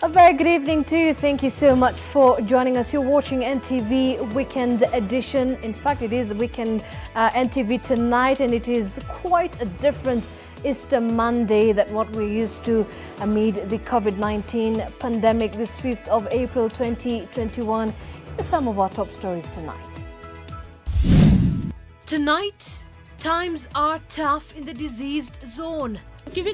A very good evening to you. Thank you so much for joining us. You're watching NTV Weekend Edition. In fact, it is Weekend NTV tonight, and it is quite a different Easter Monday than what we're used to amid the COVID-19 pandemic. This 5th of April 2021 is some of our top stories tonight. Tonight, times are tough in the diseased zone. And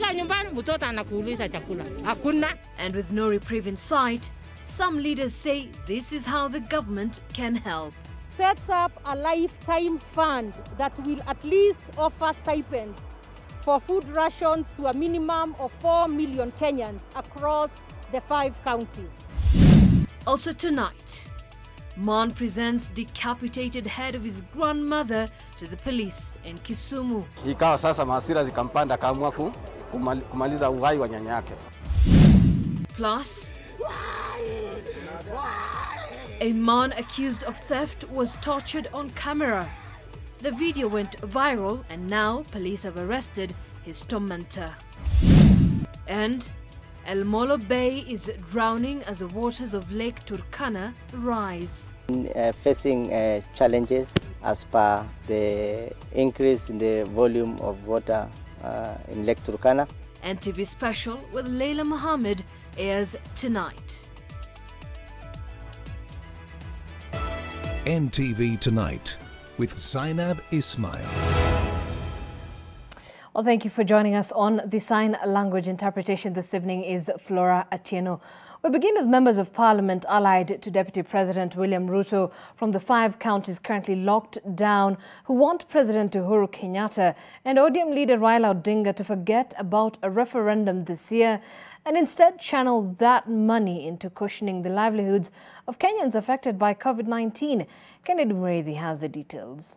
with no reprieve in sight, some leaders say this is how the government can help. Sets up a lifetime fund that will at least offer stipends for food rations to a minimum of 4 million Kenyans across the 5 counties. Also tonight, man presents decapitated head of his grandmother to the police in Kisumu. Ikawa sasa hasira zikampanda kaamua kumaliza uhai wa nyanya yake. Plus, a man accused of theft was tortured on camera. The video went viral and now police have arrested his tormentor. And El Molo Bay is drowning as the waters of Lake Turkana rise. Facing challenges as per the increase in the volume of water in Lake Turkana. NTV Special with Leila Mohammed airs tonight. NTV Tonight with Zeynab Ismail. Well, thank you for joining us on the sign language interpretation this evening is Flora Atieno. We begin with members of parliament allied to Deputy President William Ruto from the 5 counties currently locked down who want President Uhuru Kenyatta and ODM leader Raila Odinga to forget about a referendum this year and instead channel that money into cushioning the livelihoods of Kenyans affected by COVID-19. Kennedy Muriithi has the details.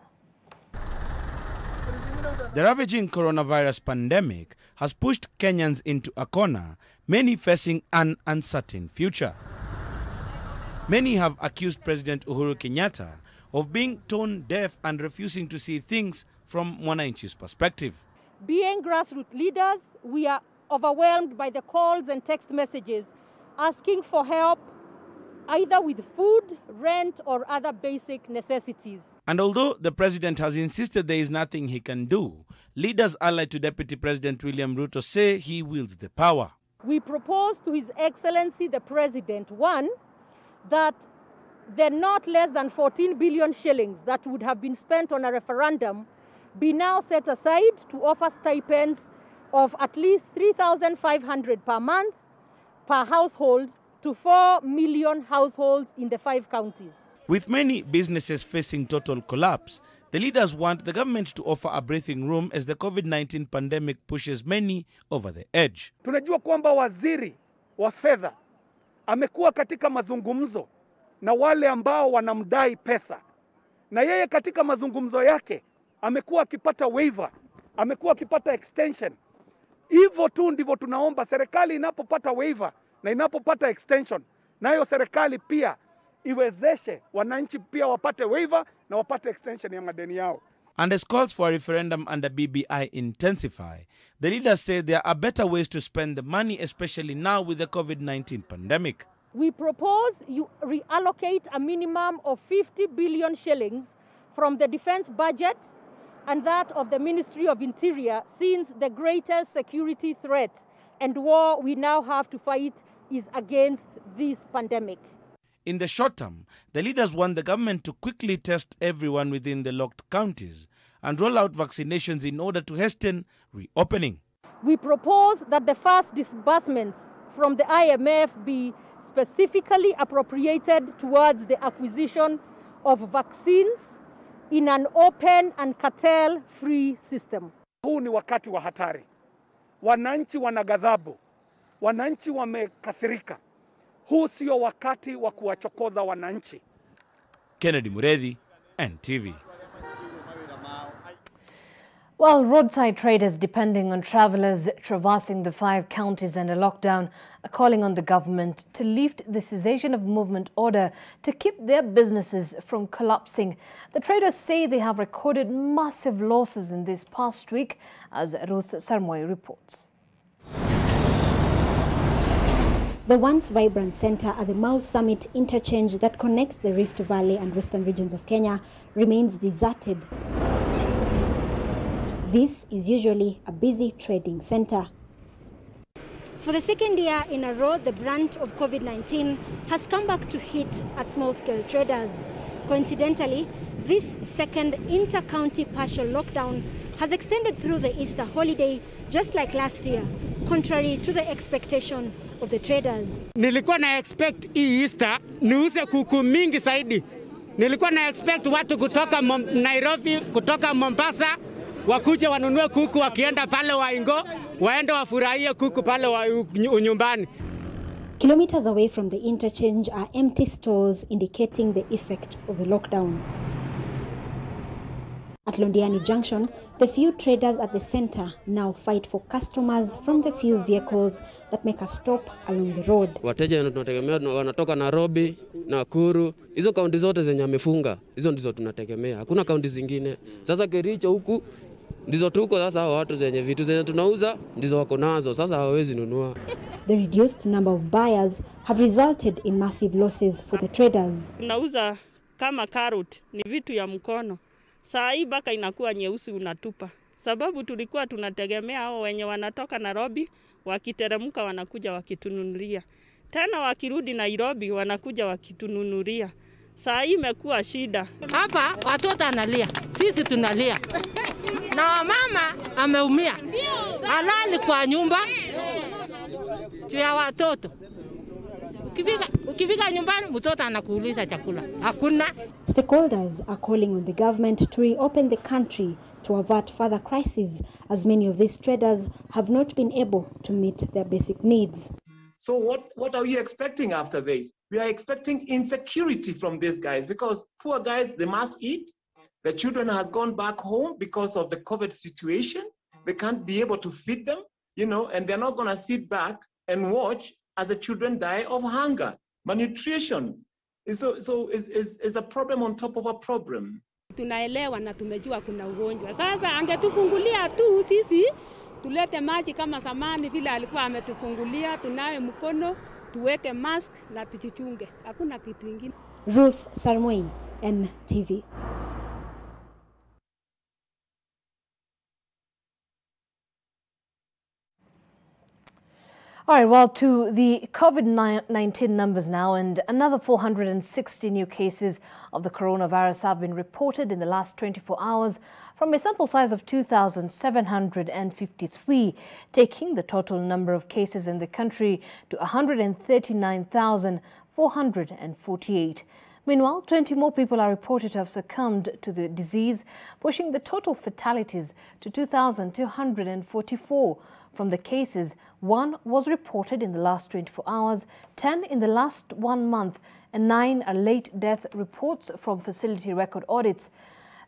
The ravaging coronavirus pandemic has pushed Kenyans into a corner, many facing an uncertain future. Many have accused President Uhuru Kenyatta of being tone deaf and refusing to see things from Mwananchi's perspective. Being grassroots leaders, we are overwhelmed by the calls and text messages asking for help either with food, rent, or other basic necessities. And although the president has insisted there is nothing he can do, leaders allied to Deputy President William Ruto say he wields the power. We propose to His Excellency the President, one, that the not less than 14 billion shillings that would have been spent on a referendum be now set aside to offer stipends of at least 3,500 per month per household to 4 million households in the 5 counties. With many businesses facing total collapse, the leaders want the government to offer a breathing room as the COVID-19 pandemic pushes many over the edge. Tunajua kwamba waziri wa fedha amekuwa katika mazungumzo na wale ambao wanamdai pesa. Na yeye katika mazungumzo yake amekuwa akipata waiver, amekuwa akipata extension. Hivyo tu ndivyo tunaomba serikali inapopata waiver na inapopata extension, nayo serikali pia iwezeshe wananchi pia wapate waiver na wapate extension ya madeni yao. And as calls for a referendum under BBI intensify, the leaders say there are better ways to spend the money, especially now with the COVID-19 pandemic. We propose you reallocate a minimum of 50 billion shillings from the defense budget and that of the Ministry of Interior, since the greatest security threat and war we now have to fight is against this pandemic. In the short term, the leaders want the government to quickly test everyone within the locked counties and roll out vaccinations in order to hasten reopening. We propose that the first disbursements from the IMF be specifically appropriated towards the acquisition of vaccines in an open and cartel-free system. Huu ni wakati wa hatari. Wananchi wana ghadhabu. Wananchi wamekasirika. Huu sio wakati wa kuwachokoza wananchi. Kennedy Muriithi, NTV. Well, roadside traders depending on travelers traversing the 5 counties and a lockdown are calling on the government to lift the cessation of movement order to keep their businesses from collapsing. The traders say they have recorded massive losses in this past week, as Ruth Sarmoy reports. The once vibrant center at the Mau Summit interchange that connects the Rift Valley and western regions of Kenya remains deserted. This is usually a busy trading center. For the second year in a row, the brunt of COVID-19 has come back to hit at small-scale traders. Coincidentally, this second inter-county partial lockdown has extended through the Easter holiday, just like last year, contrary to the expectation of the traders. Nilikuwa na expect hii Easter niuze kuku mingi zaidi. Nilikuwa na expect watu kutoka Nairobi, kutoka Mombasa, wakuje wanunue kuku wakienda pale Waingo, waende wafurahie kuku pale unyumbani. Kilometers away from the interchange are empty stalls indicating the effect of the lockdown. At Londiani Junction, the few traders at the center now fight for customers from the few vehicles that make a stop along the road. Wateja tunategemea wanatoka Nairobi, Nakuru, hizo kaunti zote zenye amefunga, hizo ndizo tunategemea. Hakuna kaunti zingine. Sasa Kericho huku ndizo tuko sasa, watu zenye vitu zenye tunauza ndizo wako nazo, sasa hawawezi nunua. The reduced number of buyers have resulted in massive losses for the traders. Tunauza kama carrot, ni vitu ya mkono. Saa hii baka inakuwa nyeusi unatupa. Sababu tulikuwa tunategemea hao wenye wanatoka Nairobi, wakiteremka wanakuja wakitununulia. Tena wakirudi Nairobi wanakuja wakitununulia. Saa hii imekuwa shida. Hapa watoto analia, sisi tunalia. Na mama ameumia. Halali kwa nyumba. Juu ya watoto. Ukifika nyumbani mtoto anakuuliza chakula. Hakuna. Stakeholders are calling on the government to reopen the country to avert further crises, as many of these traders have not been able to meet their basic needs. So what are we expecting after this? We are expecting insecurity from these guys, because poor guys, they must eat. The children has gone back home because of the COVID situation. They can't be able to feed them, and they're not going to sit back and watch as the children die of hunger. Malnutrition is a problem on top of a problem. Tunaelewa na tumejua kuna ugonjwa. Sasa angetufungulia tu sisi, tulete maji kama zamani vile alikuwa ametufungulia, tunawe mkono, tuweke mask na tujichunge. Hakuna kitu kingine. Ruth Sarmoi, NTV. All right, well, to the COVID-19 numbers now, and another 460 new cases of the coronavirus have been reported in the last 24 hours from a sample size of 2,753, taking the total number of cases in the country to 139,448. Meanwhile, 20 more people are reported to have succumbed to the disease, pushing the total fatalities to 2,244. From the cases, 1 was reported in the last 24 hours, 10 in the last 1 month, and 9 are late death reports from facility record audits.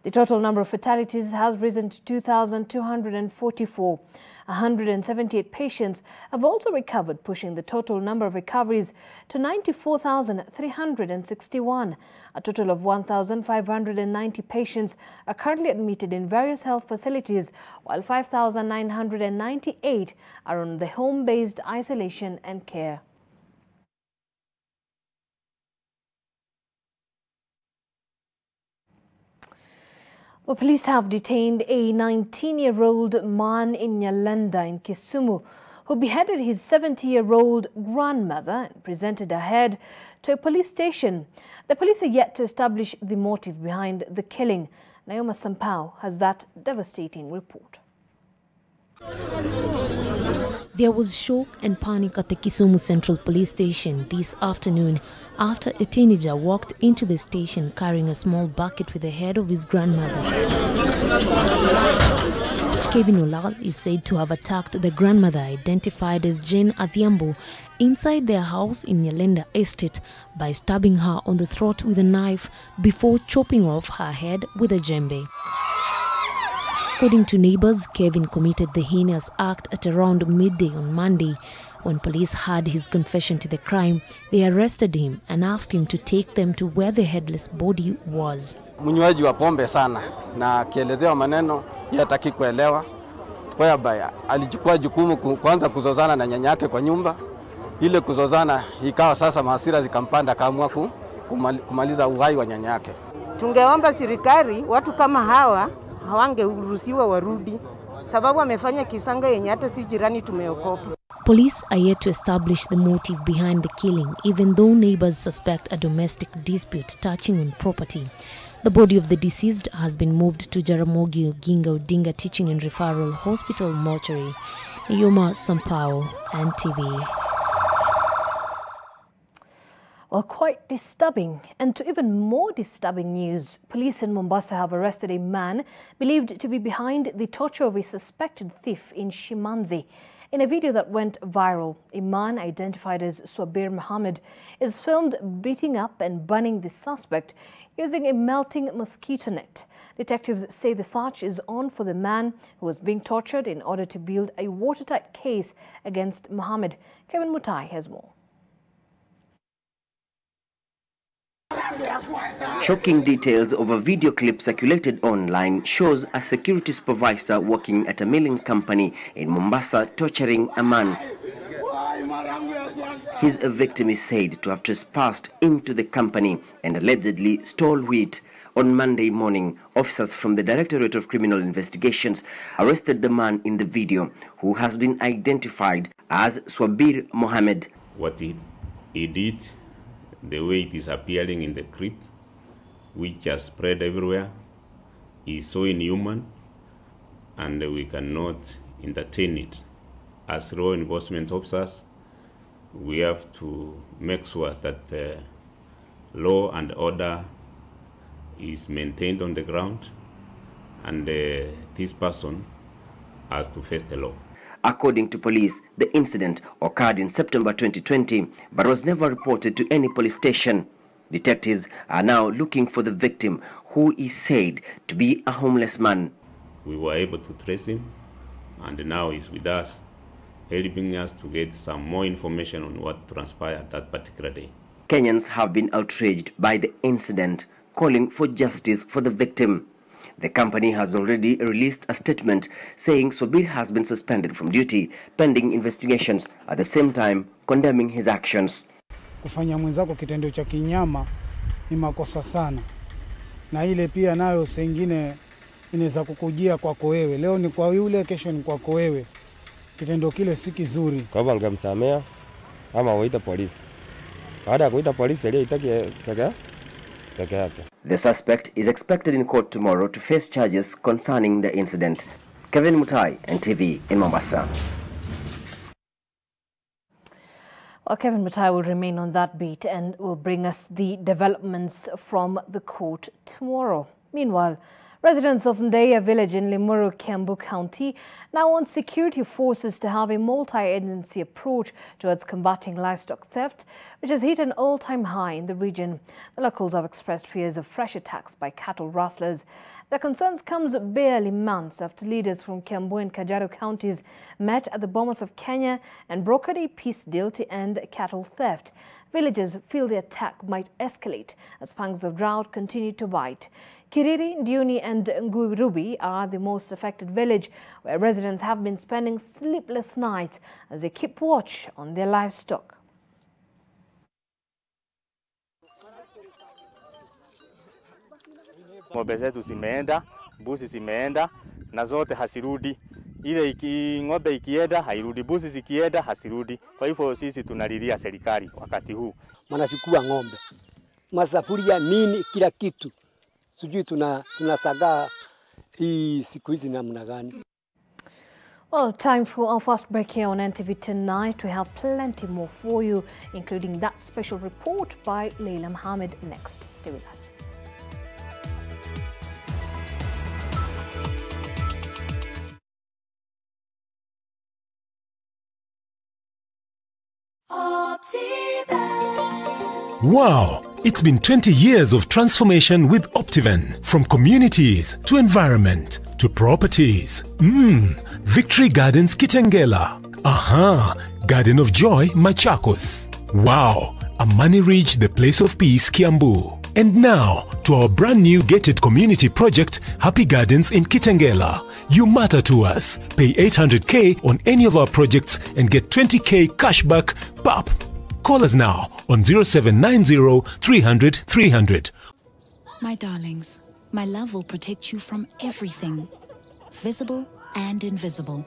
The total number of fatalities has risen to 2,244. 178 patients have also recovered, pushing the total number of recoveries to 94,361. A total of 1,590 patients are currently admitted in various health facilities, while 5,998 are on the home-based isolation and care. Well, police have detained a 19-year-old man in Nyalenda in Kisumu who beheaded his 70-year-old grandmother and presented her head to a police station. The police are yet to establish the motive behind the killing. Naoma Sampao has that devastating report. There was shock and panic at the Kisumu Central Police Station this afternoon after a teenager walked into the station carrying a small bucket with the head of his grandmother. Kevin Olal is said to have attacked the grandmother, identified as Jane Adhiambo, inside their house in Nyalenda Estate by stabbing her on the throat with a knife before chopping off her head with a djembe. According to neighbors, Kevin committed the heinous act at around midday on Monday. When police heard his confession to the crime, they arrested him and asked him to take them to where the headless body was. Mnywaji wa pombe sana na akielezewa maneno hataki kuelewa. Kwa hiyo alichukua jukumu kuanza kuzozana na nyanya yake kwa nyumba ile kuzozana ikawa sasa mahasira zikampanda, kaamua kumaliza uhai wa nyanya yake. Tungeomba serikali watu kama hawa hawangeruhusiwa warudi, sababu amefanya kisanga yenye hata si jirani tumeokopa. Police are yet to establish the motive behind the killing, even though neighbors suspect a domestic dispute touching on property. The body of the deceased has been moved to Jaramogi Oginga Odinga Teaching and Referral Hospital mortuary. Yoma Sampao, NTV. Well, quite disturbing. And to even more disturbing news, police in Mombasa have arrested a man believed to be behind the torture of a suspected thief in Shimanzi. In a video that went viral, a man identified as Swabir Mohammed is filmed beating up and burning the suspect using a melting mosquito net. Detectives say the search is on for the man who was being tortured in order to build a watertight case against Mohammed. Kevin Mutai has more. Shocking details of a video clip circulated online shows a security supervisor working at a milling company in Mombasa torturing a man. His victim is said to have trespassed into the company and allegedly stole wheat. On Monday morning, officers from the Directorate of Criminal Investigations arrested the man in the video, who has been identified as Swabir Mohammed. What he did, the way it is appearing in the clip, which has spread everywhere, is so inhuman, and we cannot entertain it. As law enforcement officers, we have to make sure that law and order is maintained on the ground, and this person has to face the law. According to police, the incident occurred in September 2020, but was never reported to any police station. Detectives are now looking for the victim, who is said to be a homeless man. We were able to trace him, and now he's with us, helping us to get some more information on what transpired that particular day. Kenyans have been outraged by the incident, calling for justice for the victim. The company has already released a statement saying Swabir has been suspended from duty pending investigations, at the same time condemning his actions. Kufanya mwenzako kitendo cha kinyama ni makosa sana. Na ile pia nayo sengine inaweza kukujia kwako wewe. Leo ni kwa yule, kesho ni kwako wewe. Kitendo kile si kizuri. Kwa hivyo angemsamea ama waita polisi. Baada ya kuita polisi ile itaki peke yake. The suspect is expected in court tomorrow to face charges concerning the incident. Kevin Mutai, NTV in Mombasa. Well, Kevin Mutai will remain on that beat and will bring us the developments from the court tomorrow. Meanwhile, residents of Ndeya village in Limuru, Kiambu County now want security forces to have a multi-agency approach towards combating livestock theft, which has hit an all-time high in the region. The locals have expressed fears of fresh attacks by cattle rustlers. Their concerns comes barely months after leaders from Kiambu and Kajiado counties met at the Bomas of Kenya and brokered a peace deal to end cattle theft. Villagers feel the attack might escalate as pangs of drought continue to bite. Kiriri, Ndiuni and Ngurubi are the most affected village, where residents have been spending sleepless nights as they keep watch on their livestock. Ng'ombe zetu zimeenda, mbuzi zimeenda na zote hasirudi. Ile ng'ombe ikienda hairudi, mbuzi zikienda hasirudi. Kwa hivyo sisi tunalilia serikali wakati huu. Wanachukua ng'ombe, masafuria, nini, kila kitu. Sijui tunasagaa hii siku hizi namna gani. Well, time for our first break here on NTV tonight. We have plenty more for you, including that special report by Leila Mohammed next. Stay with us. Wow! It's been 20 years of transformation with Optiven. From communities to environment to properties. Victory Gardens Kitengela. Aha! Garden of Joy Machakos. Wow! Amani Ridge, the place of peace, Kiambu. And now, to our brand new Get It community project, Happy Gardens in Kitengela. You matter to us. Pay 800K on any of our projects and get 20K cashback, PAP. Call us now on 0790 300 300. My darlings, my love will protect you from everything, visible and invisible.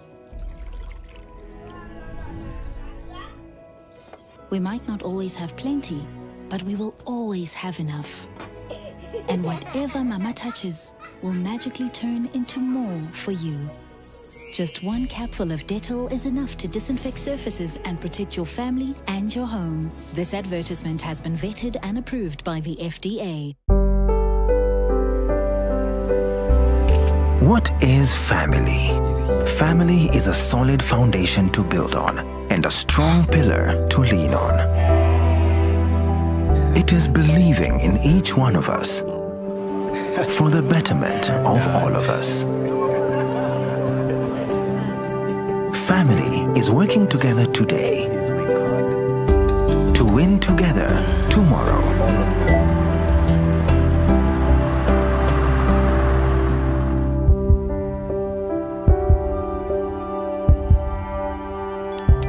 We might not always have plenty, but we will always have enough. And whatever Mama touches will magically turn into more for you. Just one capful of Dettol is enough to disinfect surfaces and protect your family and your home. This advertisement has been vetted and approved by the FDA. What is family? Family is a solid foundation to build on and a strong pillar to lean on. It is believing in each one of us for the betterment of all of us. Family is working together today to win together tomorrow.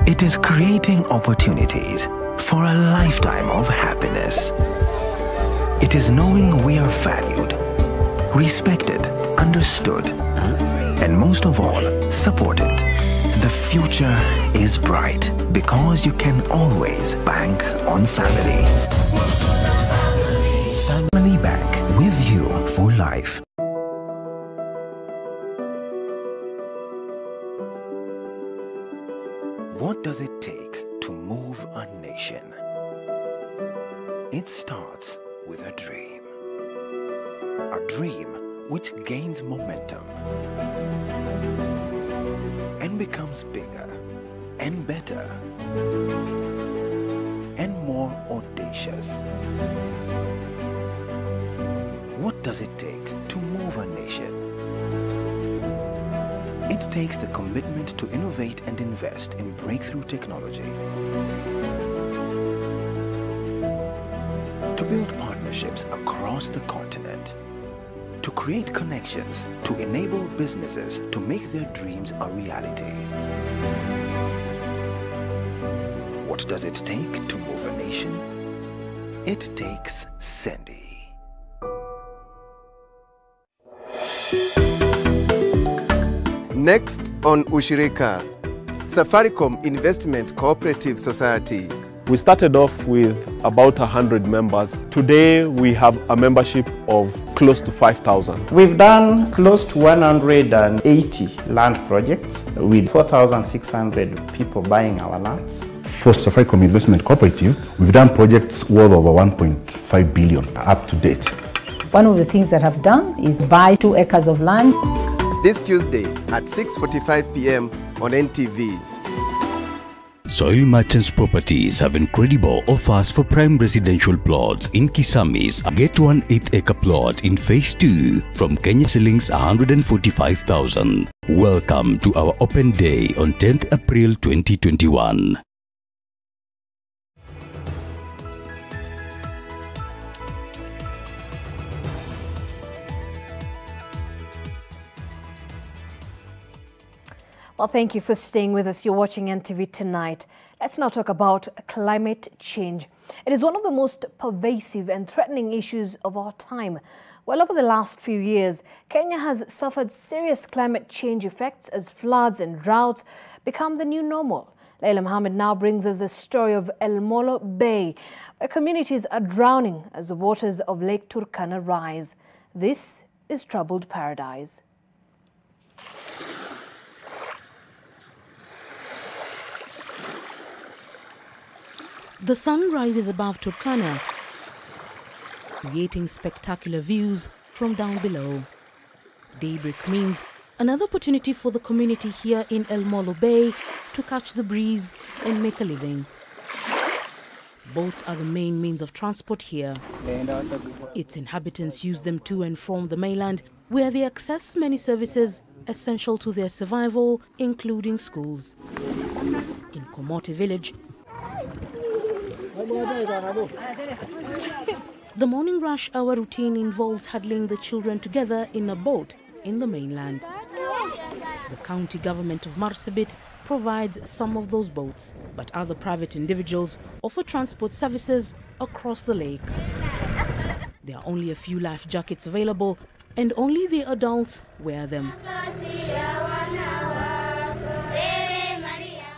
It is creating opportunities for a lifetime of happiness. It is knowing we are valued, respected, understood, and most of all, supported. The future is bright because you can always bank on family. Family Bank, with you for life. What does it take to move a nation? It starts with a dream. A dream which gains momentum and becomes bigger and better and more audacious. What does it take to move a nation? It takes the commitment to innovate and invest in breakthrough technology, to build partnerships across the continent, to create connections, to enable businesses to make their dreams a reality. What does it take to move a nation? It takes Sendi. Next on Ushirika, Safaricom Investment Cooperative Society. We started off with about 100 members. Today we have a membership of close to 5,000. We've done close to 180 land projects with 4,600 people buying our lands. For Safaricom Investment Cooperative, we've done projects worth over 1.5 billion up to date. One of the things that I've done is buy 2 acres of land. This Tuesday at 6:45 p.m. on NTV. Soil Merchants Properties have incredible offers for prime residential plots in Kisamis. Get 1 8-acre plot in Phase 2 from Kenya shillings 145,000. Welcome to our open day on 10th April 2021. Well, thank you for staying with us. You're watching NTV Tonight. Let's now talk about climate change. It is one of the most pervasive and threatening issues of our time. Well, over the last few years, Kenya has suffered serious climate change effects as floods and droughts become the new normal. Laila Mohammed now brings us the story of El Molo Bay, where communities are drowning as the waters of Lake Turkana rise. This is troubled paradise. The sun rises above Turkana, creating spectacular views from down below. Daybreak means another opportunity for the community here in El Molo Bay to catch the breeze and make a living. Boats are the main means of transport here. Its inhabitants use them to and from the mainland, where they access many services essential to their survival, including schools. In Komote village, The morning rush hour routine involves huddling the children together in a boat in the mainland. The county government of Marsabit provides some of those boats, but other private individuals offer transport services across the lake. There are only a few life jackets available, and only the adults wear them.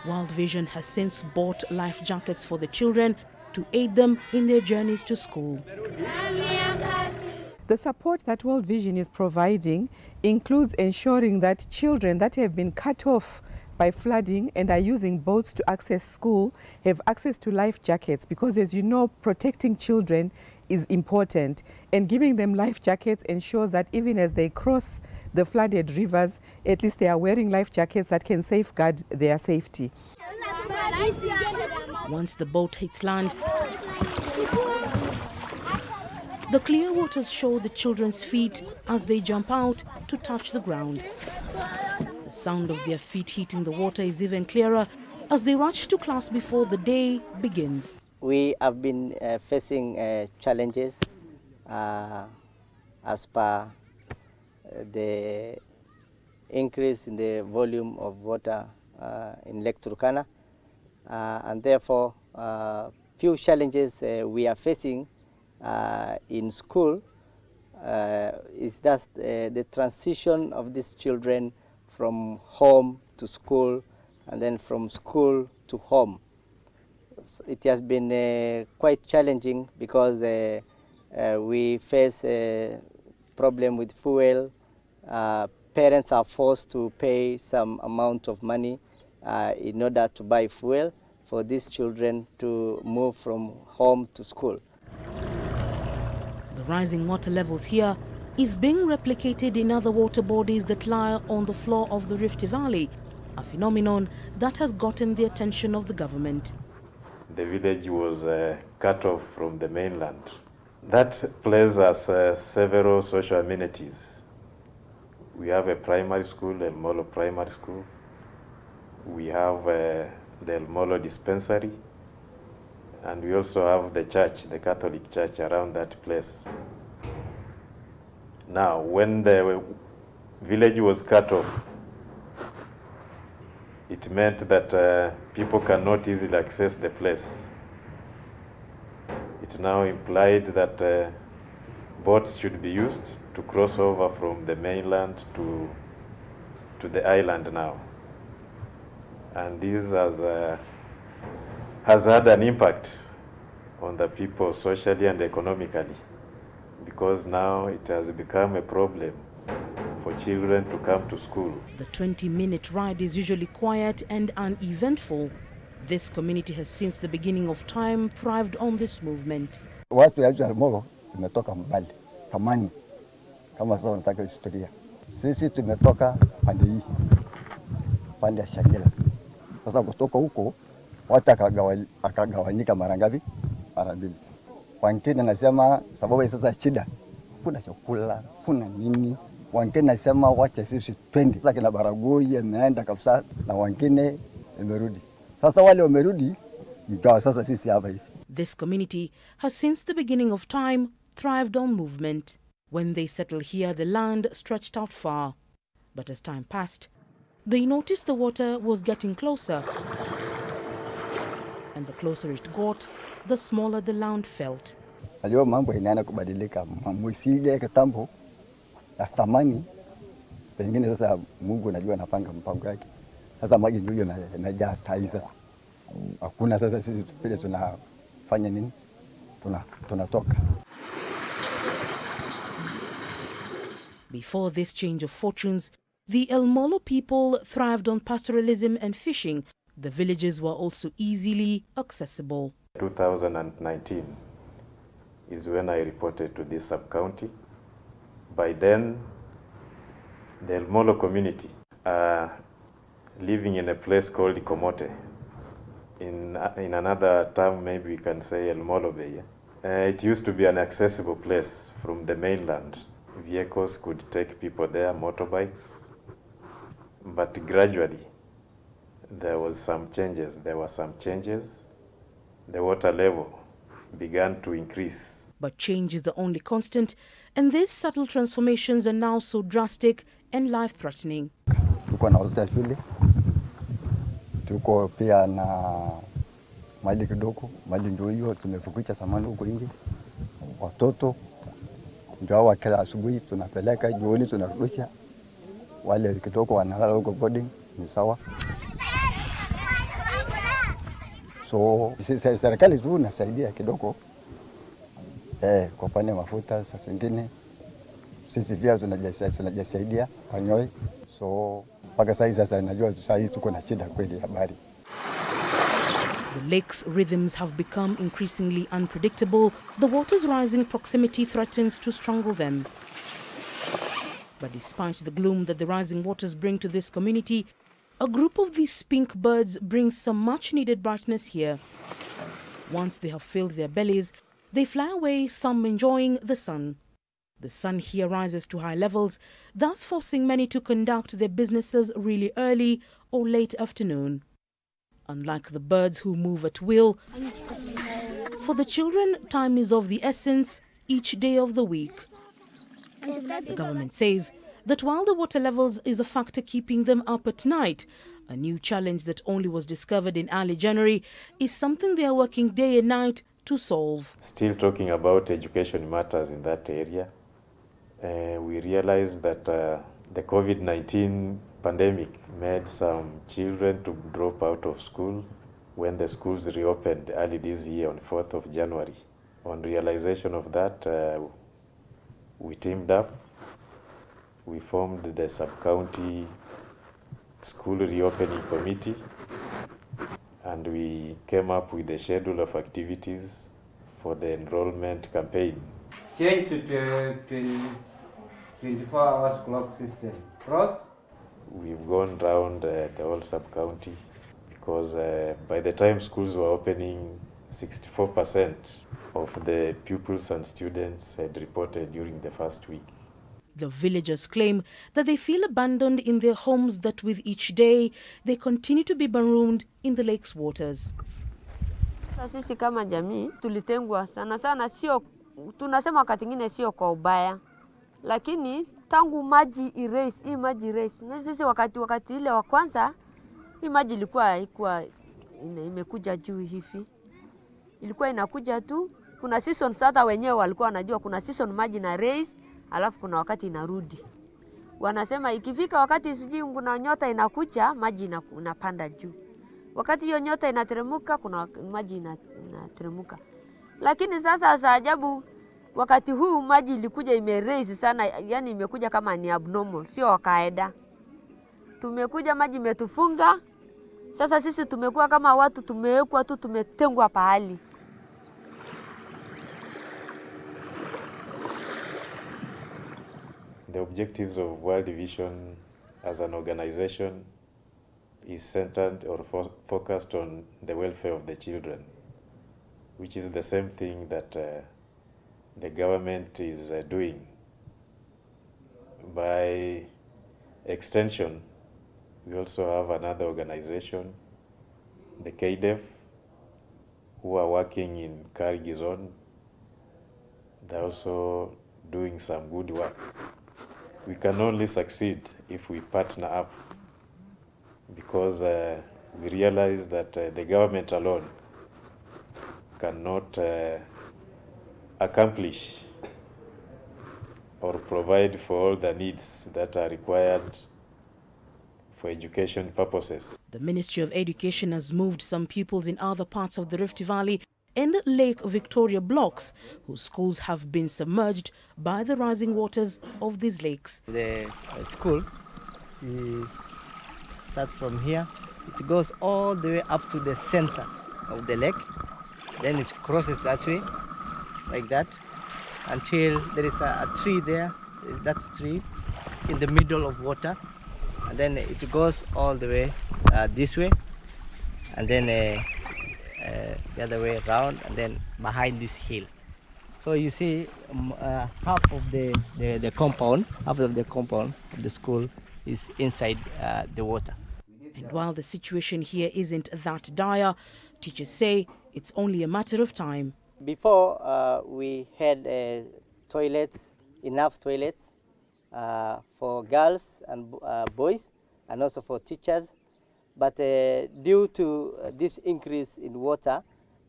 World Vision has since bought life jackets for the children to aid them in their journeys to school. The support that World Vision is providing includes ensuring that children that have been cut off by flooding and are using boats to access school have access to life jackets, because, as you know, protecting children is important, and giving them life jackets ensures that even as they cross the flooded rivers, at least they are wearing life jackets that can safeguard their safety. Once the boat hits land, the clear waters show the children's feet as they jump out to touch the ground. The sound of their feet hitting the water is even clearer as they rush to class before the day begins. We have been facing challenges as per the increase in the volume of water in Lake Turkana, and therefore few challenges we are facing in school is that the transition of these children from home to school and then from school to home. It has been quite challenging because we face a problem with fuel. Parents are forced to pay some amount of money in order to buy fuel for these children to move from home to school. The rising water levels here is being replicated in other water bodies that lie on the floor of the Rift Valley, a phenomenon that has gotten the attention of the government. The village was cut off from the mainland. That places us several social amenities. We have a primary school, El Molo Primary School. We have the El Molo Dispensary. And we also have the church, the Catholic Church around that place. Now, when the village was cut off, it meant that people cannot easily access the place. It now implied that boats should be used to cross over from the mainland to the island now. And this has had an impact on the people socially and economically, because now it has become a problem for children to come to school. The 20-minute ride is usually quiet and uneventful. This community has since the beginning of time thrived on this movement. Watu ya Almolo tumetoka mbali samani, kama sasa nataka historia. Sisi tumetoka pande hii, pande ya Shangela. Sasa kutoka huko watu akagawanyika mara ngapi? Mara mbili. Wengine nasema sababu sasa shida, kuna chakula, kuna nini. Wengine nasema wacha sisi twende. Sasa kina Baragoi ameenda kabisa na wengine imerudi. Sasa wale wamerudi, ndio sasa sisi hapa hivi. This community has since the beginning of time thrived on movement. When they settled here, the land stretched out far. But as time passed, they noticed the water was getting closer. And the closer it got, the smaller the land felt. Leo mambo inaenda kubadilika. Mwisige kitambo ya samani, pengine sasa Mungu anajua anapanga mpango yake. Sasa maji ndio yanajaa sasa. Hakuna sasa sisi tupele tunafanya nini? Tunatoka. Before this change of fortunes, the El Molo people thrived on pastoralism and fishing. The villages were also easily accessible. 2019 is when I reported to this sub-county. By then, the El Molo community are living in a place called Ikomote. In another term, maybe we can say El Molo Bay. It used to be an accessible place from the mainland. Vehicles could take people there, motorbikes. But gradually, there were some changes. The water level began to increase. But change is the only constant, and these subtle transformations are now so drastic and life-threatening. Tuko na hospitali shule, tuko pia na maji kidogo, maji ndio hiyo tumefukicha samani huko nje. Watoto ndio hawa kila asubuhi tunapeleka, jioni tunarudisha. Wale kidogo wanalala huko boarding, ni sawa. So serikali tu inasaidia kidogo kwa pande mafuta. Sasa zingine sisi pia tunajisaidia panyoi. So mpaka sasa najua sasa tuko na shida kweli habari. The lake's rhythms have become increasingly unpredictable. The water's rising proximity threatens to strangle them. But despite the gloom that the rising waters bring to this community, a group of these pink birds brings some much-needed brightness here. Once they have filled their bellies, they fly away, some enjoying the sun. The sun here rises to high levels, thus forcing many to conduct their businesses really early or late afternoon. Unlike the birds who move at will, for the children, time is of the essence each day of the week. The government says that while the water levels is a factor keeping them up at night, a new challenge that only was discovered in early January is something they are working day and night to solve. Still talking about education matters in that area. We realized that the COVID-19 pandemic made some children to drop out of school when the schools reopened early this year on 4th of January. On realization of that, we teamed up. We formed the sub-county school reopening committee, and we came up with a schedule of activities for the enrollment campaign. Change to 24 hours clock system. Cross? We've gone round the whole sub-county because by the time schools were opening, 64% of the pupils and students had reported during the first week. The villagers claim that they feel abandoned in their homes, that with each day they continue to be marooned in the lake's waters. Sisi kama jamii tulitengwa sana sana, sio tunasema wakati mwingine sio kwa ubaya, lakini tangu maji erase, hii maji erase, na sisi wakati ile wa kwanza hii maji ilikuwa imekuja juu hivi, ilikuwa inakuja tu. Kuna season sasa wenyewe walikuwa wanajua kuna season maji na raise, alafu kuna wakati inarudi. Wanasema ikifika wakati sijui kuna nyota inakuja, maji inapanda juu. Wakati hiyo nyota inateremuka, kuna maji inateremuka. Lakini sasa ajabu, wakati huu maji ilikuja imeraise sana, yani imekuja kama ni abnormal, sio kawaida. Tumekuja maji imetufunga. Sasa sisi tumekuwa kama watu tumewekwa tu, tumetengwa pahali. The objectives of World Vision as an organization is centered or focused on the welfare of the children, which is the same thing that the government is doing. By extension, we also have another organization, the KDF, who are working in Kargi zone. They're also doing some good work. We can only succeed if we partner up, because we realize that the government alone cannot accomplish or provide for all the needs that are required for education purposes. The Ministry of Education has moved some pupils in other parts of the Rift Valley and Lake Victoria blocks, whose schools have been submerged by the rising waters of these lakes. The school starts from here. It goes all the way up to the center of the lake. Then it crosses that way, like that, until there is a tree there. That tree in the middle of water. And then it goes all the way this way. And then the other way around, and then behind this hill. So you see half of the compound, half of the compound of the school is inside the water. And while the situation here isn't that dire, teachers say it's only a matter of time. Before, we had toilets, enough toilets for girls and boys, and also for teachers. But due to this increase in water,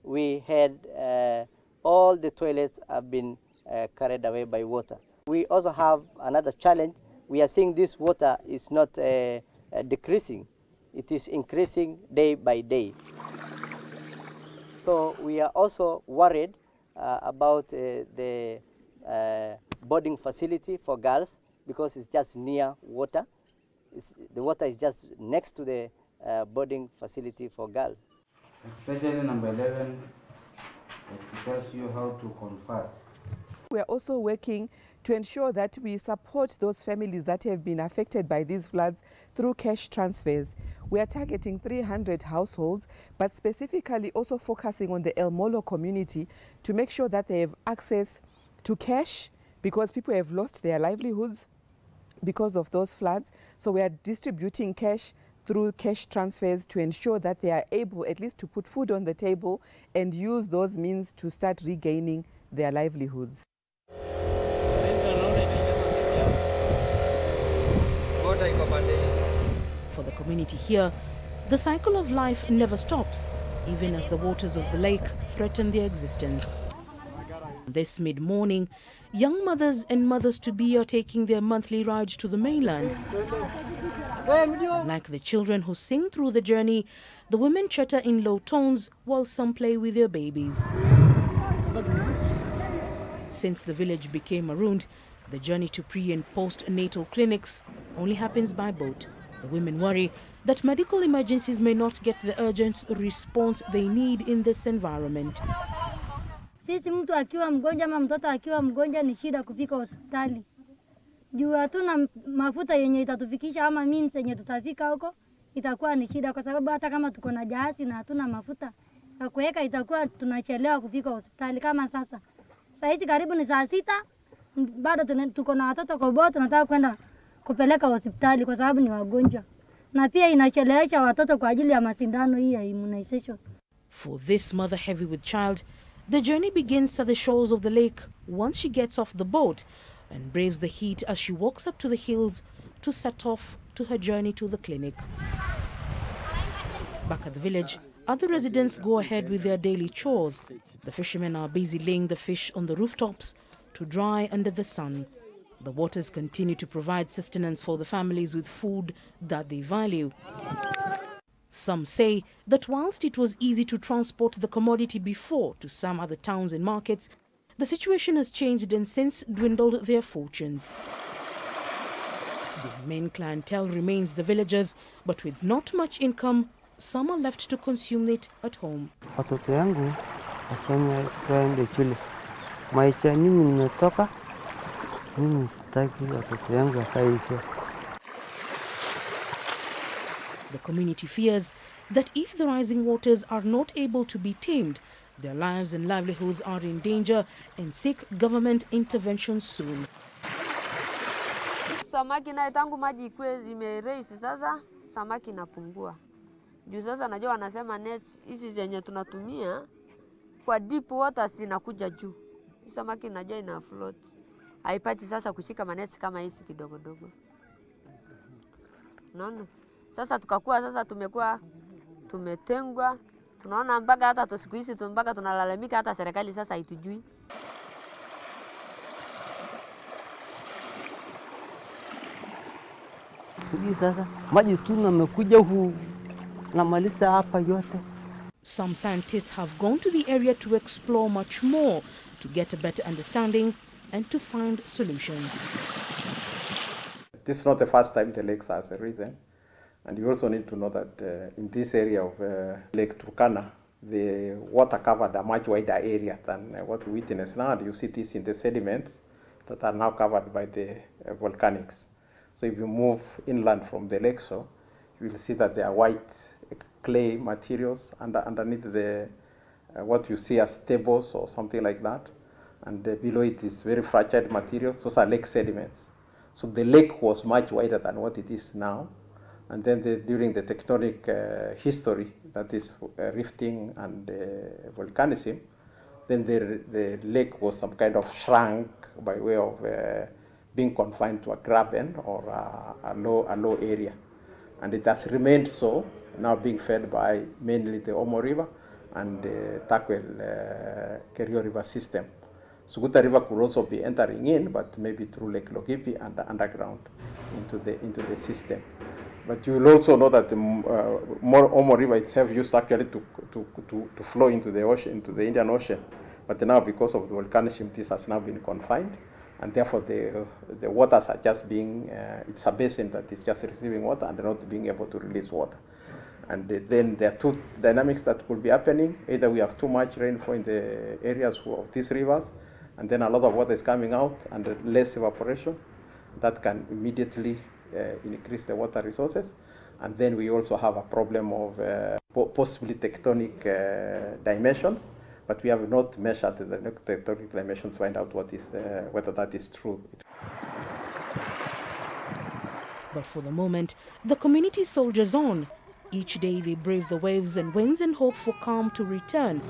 we had all the toilets have been carried away by water. We also have another challenge. We are seeing this water is not decreasing. It is increasing day by day. So we are also worried about the boarding facility for girls, because it's just near water. The water is just next to the boarding facility for girls. Especially number 11, it tells you how to convert. We are also working to ensure that we support those families that have been affected by these floods through cash transfers. We are targeting 300 households, but specifically also focusing on the El Molo community to make sure that they have access to cash, because people have lost their livelihoods because of those floods. So we are distributing cash through cash transfers to ensure that they are able at least to put food on the table and use those means to start regaining their livelihoods. For the community here, the cycle of life never stops, even as the waters of the lake threaten their existence. This mid-morning, young mothers and mothers-to-be are taking their monthly ride to the mainland. Like the children who sing through the journey, the women chatter in low tones while some play with their babies. Since the village became marooned, the journey to pre- and post-natal clinics only happens by boat. The women worry that medical emergencies may not get the urgent response they need in this environment. Sisi mtu akiwa mgonjwa ama mtoto akiwa mgonjwa ni shida kufika hospitali. Juu hatuna mafuta yenye itatufikisha ama means yenye tutafika huko, itakuwa ni shida kwa sababu hata kama tuko na jahazi na hatuna mafuta ya kuweka, itakuwa tunachelewa kufika hospitali. Kama sasa. Saa hizi karibu ni saa 6, bado tuko na watoto kwa boti, tunataka kwenda kupeleka hospitali kwa sababu ni wagonjwa. Na pia inachelewesha watoto kwa ajili ya masindano hii ya immunization. For this mother heavy with child, the journey begins at the shores of the lake once she gets off the boat and braves the heat as she walks up to the hills to set off to her journey to the clinic. Back at the village, other residents go ahead with their daily chores. The fishermen are busy laying the fish on the rooftops to dry under the sun. The waters continue to provide sustenance for the families with food that they value. Some say that whilst it was easy to transport the commodity before to some other towns and markets, the situation has changed and since dwindled their fortunes. The main clientele remains the villagers, but with not much income, some are left to consume it at home. Watoto yangu wasome tuende shule. Maisha mimi nimetoka, mimi sitaki watoto yangu wakae hivyo. The community fears that if the rising waters are not able to be tamed, their lives and livelihoods are in danger and seek government intervention soon. Samaki na tangu maji ikue imeraise sasa, samaki inapungua. Juu sasa najua wanasema nets hizi zenye tunatumia kwa deep water zinakuja juu. Samaki najua ina float. Haipati sasa kushika manets kama hizi kidogo dogo. Naona sasa tukakuwa sasa tumekuwa tumetengwa, tunaona mpaka hata siku hizi mpaka tunalalamika hata serikali sasa haitujui. Sisi sasa maji tu yamekuja huku na malisa hapa yote. Some scientists have gone to the area to explore much more to get a better understanding and to find solutions. This is not the first time the lakes has arisen. And you also need to know that in this area of Lake Turkana, the water covered a much wider area than what we witness now. And you see this in the sediments that are now covered by the volcanics. So if you move inland from the lake shore, you will see that there are white clay materials underneath the what you see as tables or something like that. And below it is very fragile materials. Those are lake sediments. So the lake was much wider than what it is now. And then during the tectonic history, that is rifting and volcanism, then the lake was some kind of shrunk by way of being confined to a graben or a low area. And it has remained so, now being fed by mainly the Omo River and the Takwel Kerio River system. Suguta River could also be entering in, but maybe through Lake Logipi and underground into the system. But you will also know that the Omo River itself used actually to flow into the ocean, into the Indian Ocean. But now, because of the volcanism, this has now been confined, and therefore the waters are just being, it's a basin that is just receiving water and not being able to release water. And then there are two dynamics that could be happening. Either we have too much rainfall in the areas of these rivers, and then a lot of water is coming out and less evaporation. That can immediately increase the water resources. And then we also have a problem of possibly tectonic dimensions, but we have not measured the tectonic dimensions to find out whether that is true. But for the moment, the community soldiers on. Each day they brave the waves and winds and hope for calm to return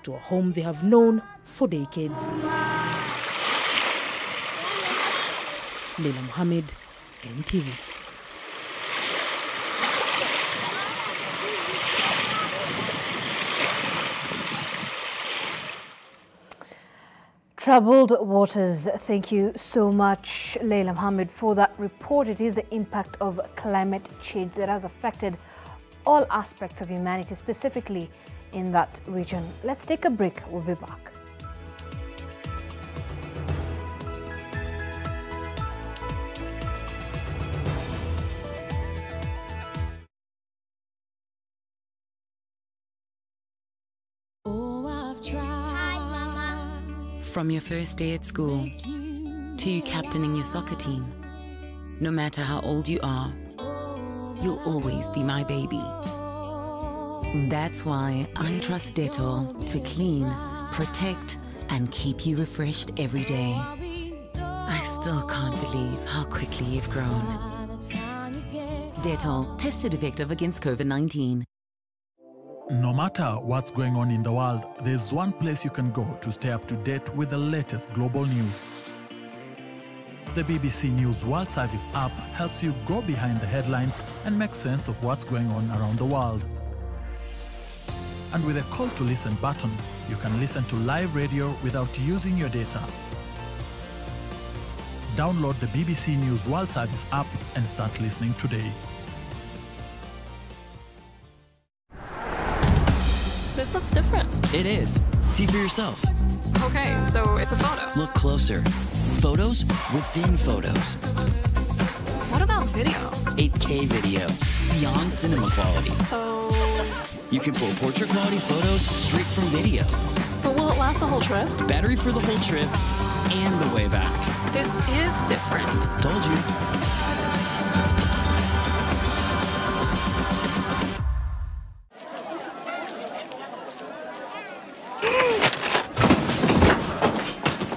to a home they have known for decades. Leila Mohammed, NTV. Troubled waters. Thank you so much, Leila Mohammed, for that report. It is the impact of climate change that has affected all aspects of humanity, specifically in that region. Let's take a break. We'll be back. From your first day at school to you captaining your soccer team, no matter how old you are, you'll always be my baby. That's why I trust Dettol to clean, protect, and keep you refreshed every day. I still can't believe how quickly you've grown. Dettol, tested effective against COVID-19. No matter what's going on in the world, there's one place you can go to stay up to date with the latest global news. The BBC News World Service app helps you go behind the headlines and make sense of what's going on around the world. And with a call to listen button, you can listen to live radio without using your data. Download the BBC News World Service app and start listening today. This looks different. It is. See for yourself. Okay, so it's a photo. Look closer. Photos within photos. What about video? 8K video. Beyond cinema quality. So... You can pull portrait quality photos straight from video. But will it last the whole trip? Battery for the whole trip and the way back. This is different. Told you.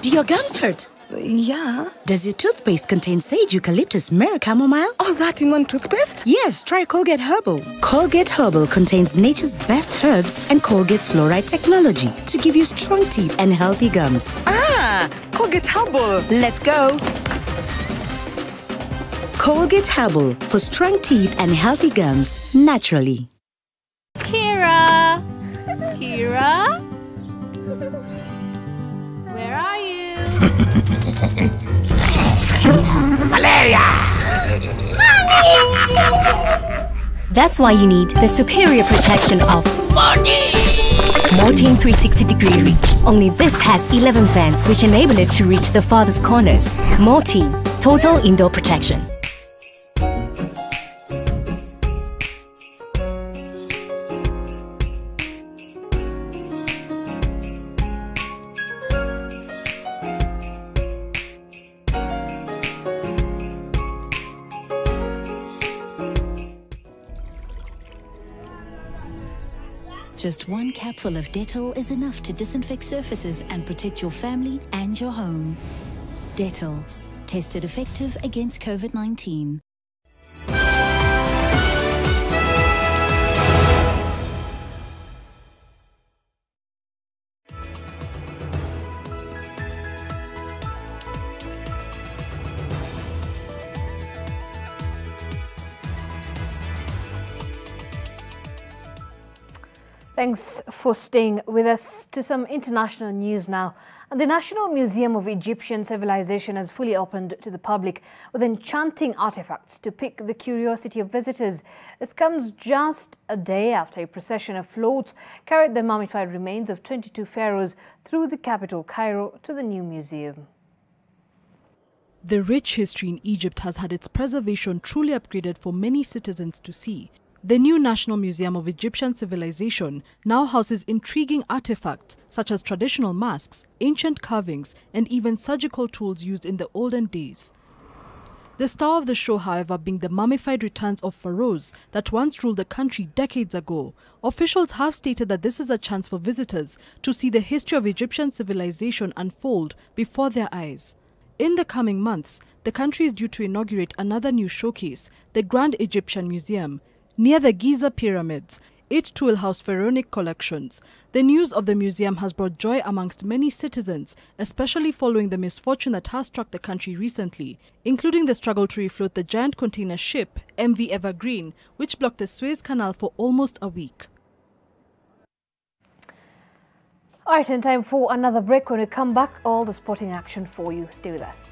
Do your gums hurt? Yeah. Does your toothpaste contain sage, eucalyptus, myrrh, chamomile? All that in one toothpaste? Yes, try Colgate Herbal. Colgate Herbal contains nature's best herbs and Colgate's fluoride technology to give you strong teeth and healthy gums. Ah, Colgate Herbal. Let's go. Colgate Herbal for strong teeth and healthy gums naturally. Kira! Kira? Where are you? Malaria! That's why you need the superior protection of Mortein 360-degree reach. Only this has 11 fans which enable it to reach the farthest corners. Mortein, total indoor protection. Just one capful of Dettol is enough to disinfect surfaces and protect your family and your home. Dettol, tested effective against COVID-19. Thanks for staying with us. To some international news now. And the National Museum of Egyptian Civilization has fully opened to the public with enchanting artifacts to pique the curiosity of visitors. This comes just a day after a procession of floats carried the mummified remains of 22 pharaohs through the capital, Cairo, to the new museum. The rich history in Egypt has had its preservation truly upgraded for many citizens to see. The new National Museum of Egyptian Civilization now houses intriguing artifacts such as traditional masks, ancient carvings, and even surgical tools used in the olden days. The star of the show, however, being the mummified returns of pharaohs that once ruled the country decades ago. Officials have stated that this is a chance for visitors to see the history of Egyptian civilization unfold before their eyes. In the coming months, the country is due to inaugurate another new showcase, the Grand Egyptian Museum, near the Giza pyramids. It too will house pharaonic collections. The news of the museum has brought joy amongst many citizens, especially following the misfortune that has struck the country recently, including the struggle to refloat the giant container ship MV Evergreen, which blocked the Suez Canal for almost a week. All right, in time for another break. When we come back, all the sporting action for you. Stay with us.